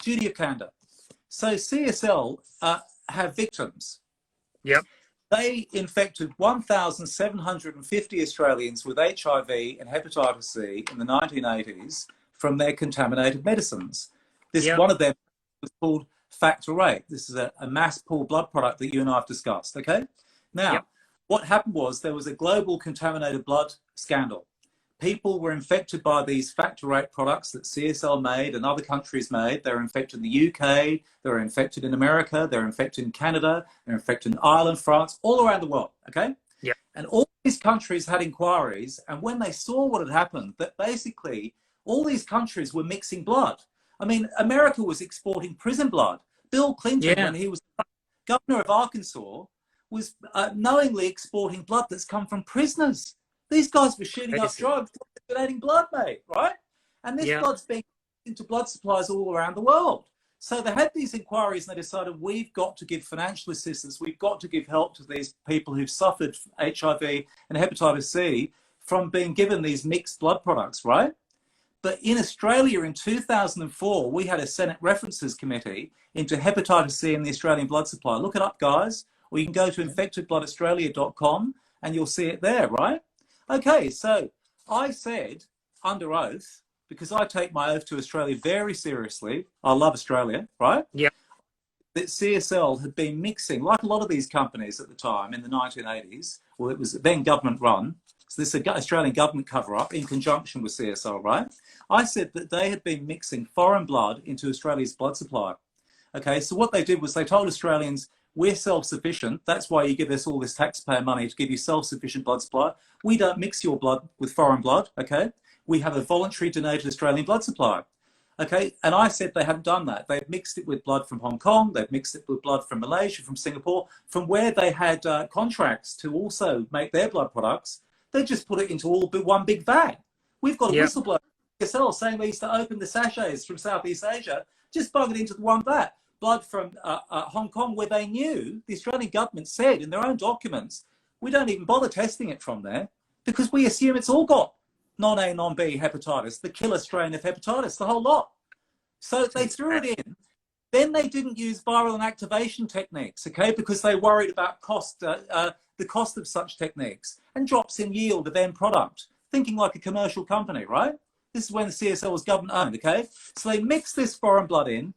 duty of candour. So CSL have victims. Yep. They infected 1,750 Australians with HIV and hepatitis C in the 1980s from their contaminated medicines. One of them was called Factor VIII. This is a mass pool blood product that you and I have discussed. Okay. Now, what happened was there was a global contaminated blood scandal. People were infected by these Factor VIII products that CSL made and other countries made. They were infected in the UK, they were infected in America, they were infected in Canada, they were infected in Ireland, France, all around the world, okay? Yeah. And all these countries had inquiries, and when they saw what had happened, that basically all these countries were mixing blood. I mean, America was exporting prison blood. Bill Clinton, when he was governor of Arkansas, was knowingly exporting blood that's come from prisoners. These guys were shooting up drugs, donating blood, mate, right? And this blood's being into blood supplies all around the world. So they had these inquiries and they decided we've got to give financial assistance, we've got to give help to these people who've suffered HIV and hepatitis C from being given these mixed blood products, right? But in Australia in 2004, we had a Senate References Committee into hepatitis C in the Australian blood supply. Look it up, guys. Or you can go to infectedbloodaustralia.com and you'll see it there, right? Okay, so I said under oath, because I take my oath to Australia very seriously, I love Australia, right? Yeah. That CSL had been mixing, like a lot of these companies at the time in the 1980s, well, it was then government run, so this is an Australian government cover-up in conjunction with CSL, right? I said that they had been mixing foreign blood into Australia's blood supply. Okay, so what they did was they told Australians, we're self-sufficient. That's why you give us all this taxpayer money to give you self-sufficient blood supply. We don't mix your blood with foreign blood, okay? We have a voluntary donated Australian blood supply, okay? And I said they hadn't done that. They've mixed it with blood from Hong Kong. They've mixed it with blood from Malaysia, from Singapore, from where they had contracts to also make their blood products. They just put it into all but one big bag. We've got a whistleblower saying they used to open the sachets from Southeast Asia, just bung it into the one vat. Blood from Hong Kong, where they knew, the Australian government said in their own documents, we don't even bother testing it from there because we assume it's all got non-A, non-B hepatitis, the killer strain of hepatitis, the whole lot. So they threw it in. Then they didn't use viral inactivation techniques, okay, because they worried about cost, the cost of such techniques and drops in yield of end product, thinking like a commercial company, right? This is when the CSL was government owned, okay? So they mixed this foreign blood in,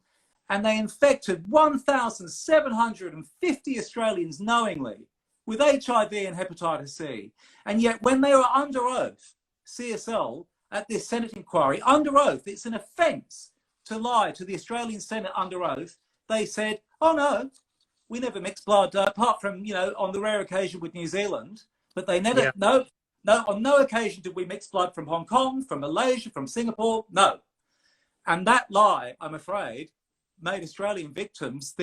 and they infected 1,750 Australians knowingly with HIV and hepatitis C. And yet when they were under oath, CSL, at this Senate inquiry, under oath, it's an offence to lie to the Australian Senate under oath, they said, oh no, we never mix blood, apart from, you know, on the rare occasion with New Zealand, but they never, no, on no occasion did we mix blood from Hong Kong, from Malaysia, from Singapore, no. And that lie, I'm afraid, made Australian victims,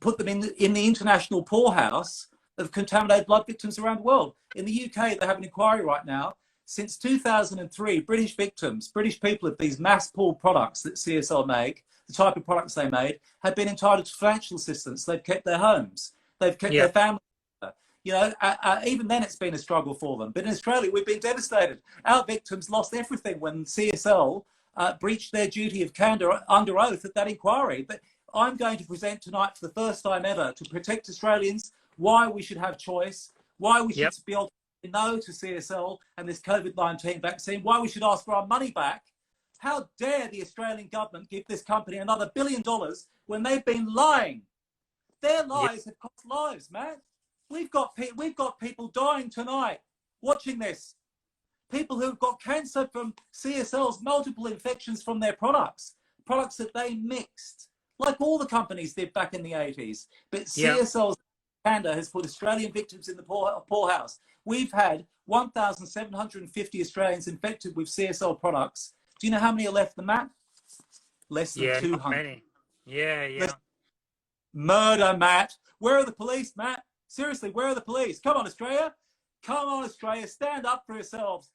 put them in the international poorhouse of contaminated blood victims around the world. In the UK, they have an inquiry right now. Since 2003, British victims, British people of these mass pool products that CSL make, the type of products they made, had been entitled to financial assistance. They've kept their homes. They've kept their families. You know, even then it's been a struggle for them. But in Australia, we've been devastated. Our victims lost everything when CSL breached their duty of candour under oath at that inquiry. But I'm going to present tonight for the first time ever to protect Australians, why we should have choice, why we should be able to say no to CSL and this COVID-19 vaccine, why we should ask for our money back. How dare the Australian government give this company another $1 billion when they've been lying? Their lies have cost lives, man. We've got people dying tonight watching this. People who've got cancer from CSL's multiple infections from their products that they mixed, like all the companies did back in the 80s. But CSL's candour has put Australian victims in the poorhouse. We've had 1,750 Australians infected with CSL products. Do you know how many are left, Matt? Less than 200. Yeah. Murder, Matt. Where are the police, Matt? Seriously, where are the police? Come on, Australia. Come on, Australia. Stand up for yourselves.